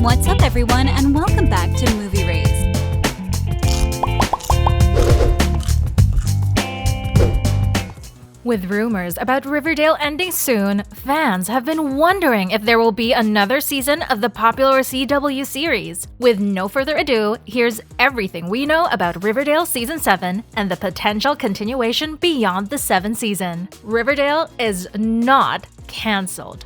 What's up, everyone, and welcome back to Movie Raised. With rumors about Riverdale ending soon, fans have been wondering if there will be another season of the popular CW series. With no further ado, here's everything we know about Riverdale Season 7 and the potential continuation beyond the 7th season. Riverdale is not cancelled.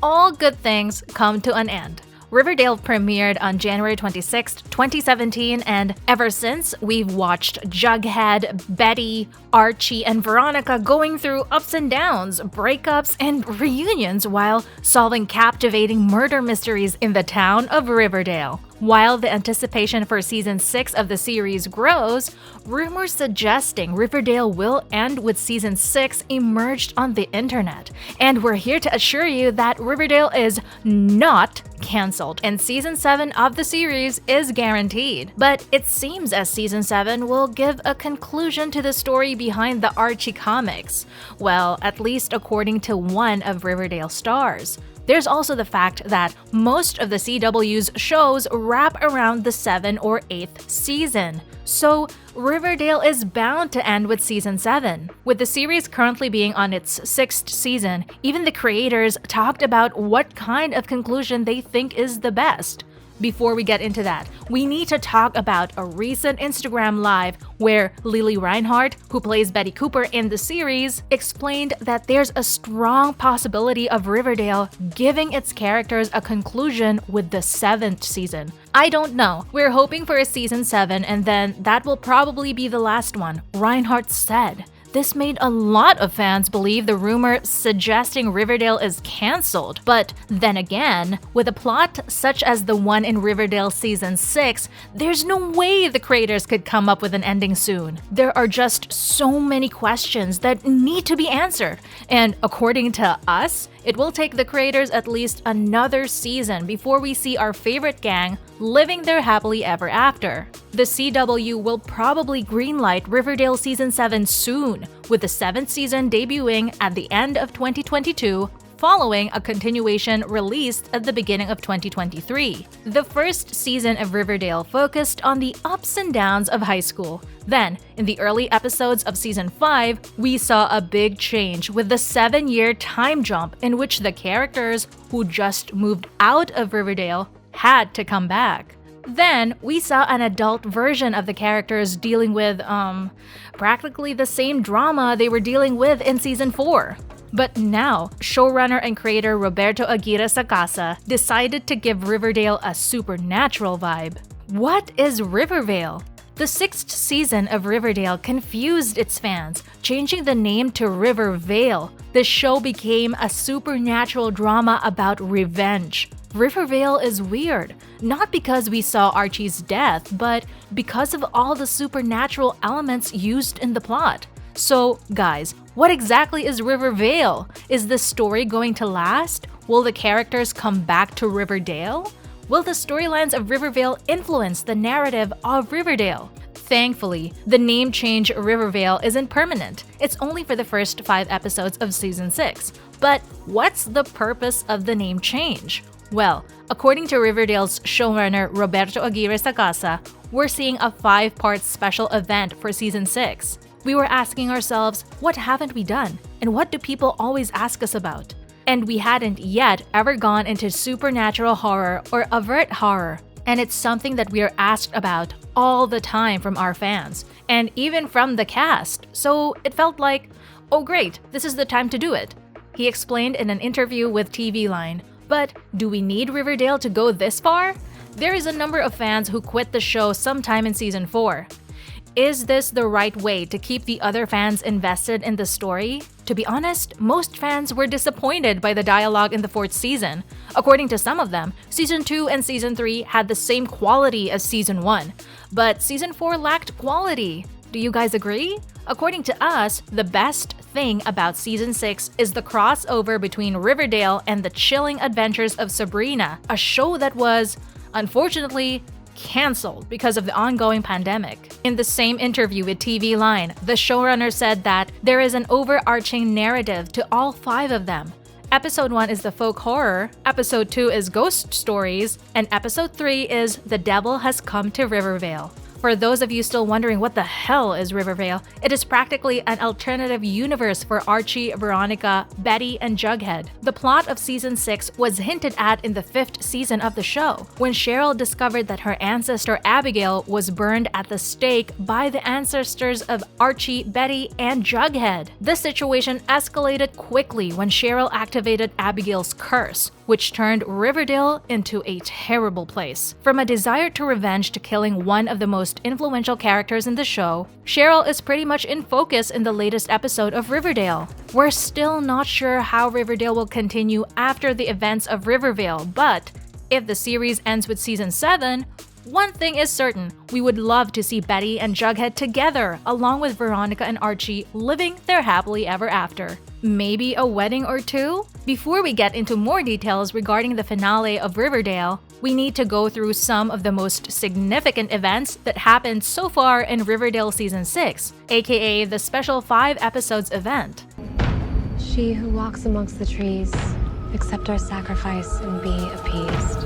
All good things come to an end. Riverdale premiered on January 26, 2017, and ever since, we've watched Jughead, Betty, Archie, and Veronica going through ups and downs, breakups, and reunions while solving captivating murder mysteries in the town of Riverdale. While the anticipation for Season 6 of the series grows, rumors suggesting Riverdale will end with Season 6 emerged on the internet. And we're here to assure you that Riverdale is not cancelled, and Season 7 of the series is guaranteed. But it seems as Season 7 will give a conclusion to the story behind the Archie Comics. Well, at least according to one of Riverdale's stars. There's also the fact that most of the CW's shows wrap around the 7th or 8th season. So, Riverdale is bound to end with Season 7. With the series currently being on its 6th season, even the creators talked about what kind of conclusion they think is the best. Before we get into that, we need to talk about a recent Instagram Live where Lili Reinhart, who plays Betty Cooper in the series, explained that there's a strong possibility of Riverdale giving its characters a conclusion with the 7th season. I don't know. We're hoping for a Season 7 and then that will probably be the last one, Reinhart said. This made a lot of fans believe the rumor suggesting Riverdale is cancelled. But then again, with a plot such as the one in Riverdale Season 6, there's no way the creators could come up with an ending soon. There are just so many questions that need to be answered. And according to us, it will take the creators at least another season before we see our favorite gang living their happily ever after. The CW will probably greenlight Riverdale Season 7 soon, with the 7th season debuting at the end of 2022, following a continuation released at the beginning of 2023. The first season of Riverdale focused on the ups and downs of high school. Then, in the early episodes of Season 5, we saw a big change with the 7-year time jump in which the characters who just moved out of Riverdale had to come back. Then, we saw an adult version of the characters dealing with, practically the same drama they were dealing with in Season 4. But now, showrunner and creator Roberto Aguirre-Sacasa decided to give Riverdale a supernatural vibe. What is Riverdale? The 6th season of Riverdale confused its fans, changing the name to Rivervale. The show became a supernatural drama about revenge. Riverdale is weird, not because we saw Archie's death, but because of all the supernatural elements used in the plot. So, guys, what exactly is Riverdale? Is this story going to last? Will the characters come back to Riverdale? Will the storylines of Riverdale influence the narrative of Riverdale? Thankfully, the name change Riverdale isn't permanent. It's only for the first 5 episodes of Season 6. But what's the purpose of the name change? Well, according to Riverdale's showrunner Roberto Aguirre-Sacasa, we're seeing a 5-part special event for Season 6. We were asking ourselves, what haven't we done? And what do people always ask us about? And we hadn't yet ever gone into supernatural horror or overt horror. And it's something that we are asked about all the time from our fans, and even from the cast. So it felt like, oh great, this is the time to do it. He explained in an interview with TV Line. But do we need Riverdale to go this far? There is a number of fans who quit the show sometime in Season 4. Is this the right way to keep the other fans invested in the story? To be honest, most fans were disappointed by the dialogue in the 4th season. According to some of them, Season 2 and Season 3 had the same quality as Season 1. But Season 4 lacked quality. Do you guys agree? According to us, the best thing about Season 6 is the crossover between Riverdale and the chilling adventures of Sabrina, a show that was, unfortunately, cancelled because of the ongoing pandemic. In the same interview with TV Line, the showrunner said that there is an overarching narrative to all 5 of them. Episode 1 is the folk horror, Episode 2 is ghost stories, and Episode 3 is The Devil Has Come to Riverdale. For those of you still wondering what the hell is Riverdale, it is practically an alternative universe for Archie, Veronica, Betty, and Jughead. The plot of Season 6 was hinted at in the 5th season of the show, when Cheryl discovered that her ancestor Abigail was burned at the stake by the ancestors of Archie, Betty, and Jughead. This situation escalated quickly when Cheryl activated Abigail's curse, which turned Riverdale into a terrible place. From a desire to revenge to killing one of the most influential characters in the show, Cheryl is pretty much in focus in the latest episode of Riverdale. We're still not sure how Riverdale will continue after the events of Rivervale, but if the series ends with Season 7, one thing is certain, we would love to see Betty and Jughead together, along with Veronica and Archie living their happily ever after. Maybe a wedding or two? Before we get into more details regarding the finale of Riverdale, we need to go through some of the most significant events that happened so far in Riverdale Season 6, aka the special 5 episodes event. She who walks amongst the trees, accept our sacrifice and be appeased.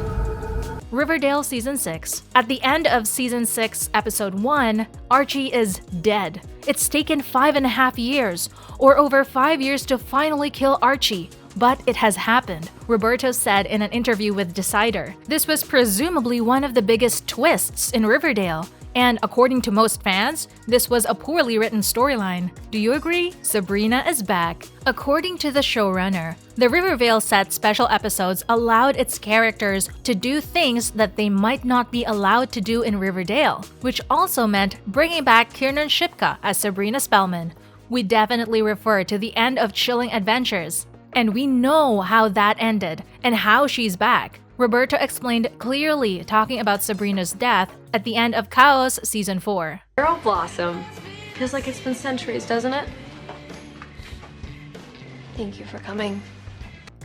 Riverdale Season 6. At the end of Season 6, Episode 1, Archie is dead. It's taken 5.5 years, or over 5 years to finally kill Archie. But it has happened, Roberto said in an interview with Decider. This was presumably one of the biggest twists in Riverdale. And according to most fans, this was a poorly written storyline. Do you agree? Sabrina is back. According to the showrunner, the Riverdale set special episodes allowed its characters to do things that they might not be allowed to do in Riverdale, which also meant bringing back Kiernan Shipka as Sabrina Spellman. We definitely refer to the end of Chilling Adventures, and we know how that ended and how she's back. Roberto explained clearly, talking about Sabrina's death at the end of Chaos Season 4. Cheryl Blossom. Feels like it's been centuries, doesn't it? Thank you for coming.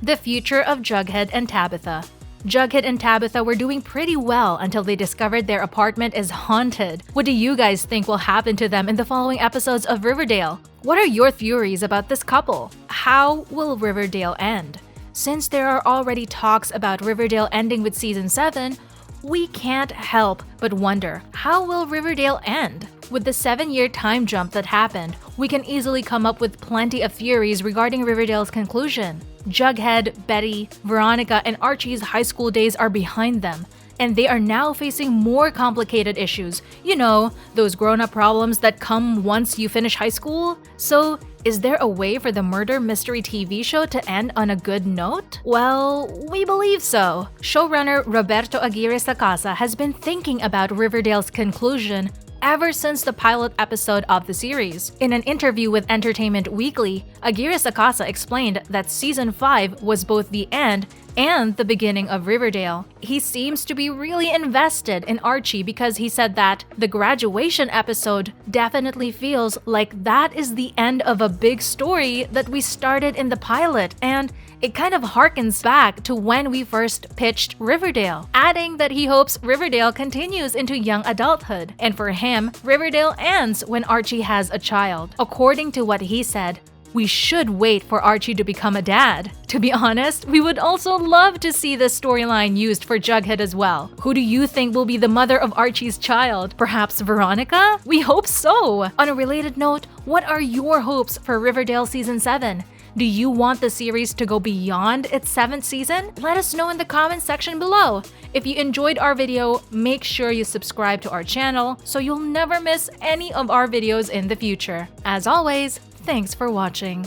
The future of Jughead and Tabitha. Jughead and Tabitha were doing pretty well until they discovered their apartment is haunted. What do you guys think will happen to them in the following episodes of Riverdale? What are your theories about this couple? How will Riverdale end? Since there are already talks about Riverdale ending with Season 7, we can't help but wonder, how will Riverdale end? With the 7-year time jump that happened, we can easily come up with plenty of theories regarding Riverdale's conclusion. Jughead, Betty, Veronica, and Archie's high school days are behind them, and they are now facing more complicated issues. You know, those grown-up problems that come once you finish high school? So, is there a way for the murder mystery TV show to end on a good note? Well, we believe so. Showrunner Roberto Aguirre-Sacasa has been thinking about Riverdale's conclusion ever since the pilot episode of the series. In an interview with Entertainment Weekly, Aguirre-Sacasa explained that Season 5 was both the end and the beginning of Riverdale. He seems to be really invested in Archie because he said that the graduation episode definitely feels like that is the end of a big story that we started in the pilot, and it kind of harkens back to when we first pitched Riverdale, adding that he hopes Riverdale continues into young adulthood, and for him, Riverdale ends when Archie has a child. According to what he said, we should wait for Archie to become a dad. To be honest, we would also love to see this storyline used for Jughead as well. Who do you think will be the mother of Archie's child? Perhaps Veronica? We hope so! On a related note, what are your hopes for Riverdale Season 7? Do you want the series to go beyond its 7th season? Let us know in the comments section below. If you enjoyed our video, make sure you subscribe to our channel so you'll never miss any of our videos in the future. As always, thanks for watching.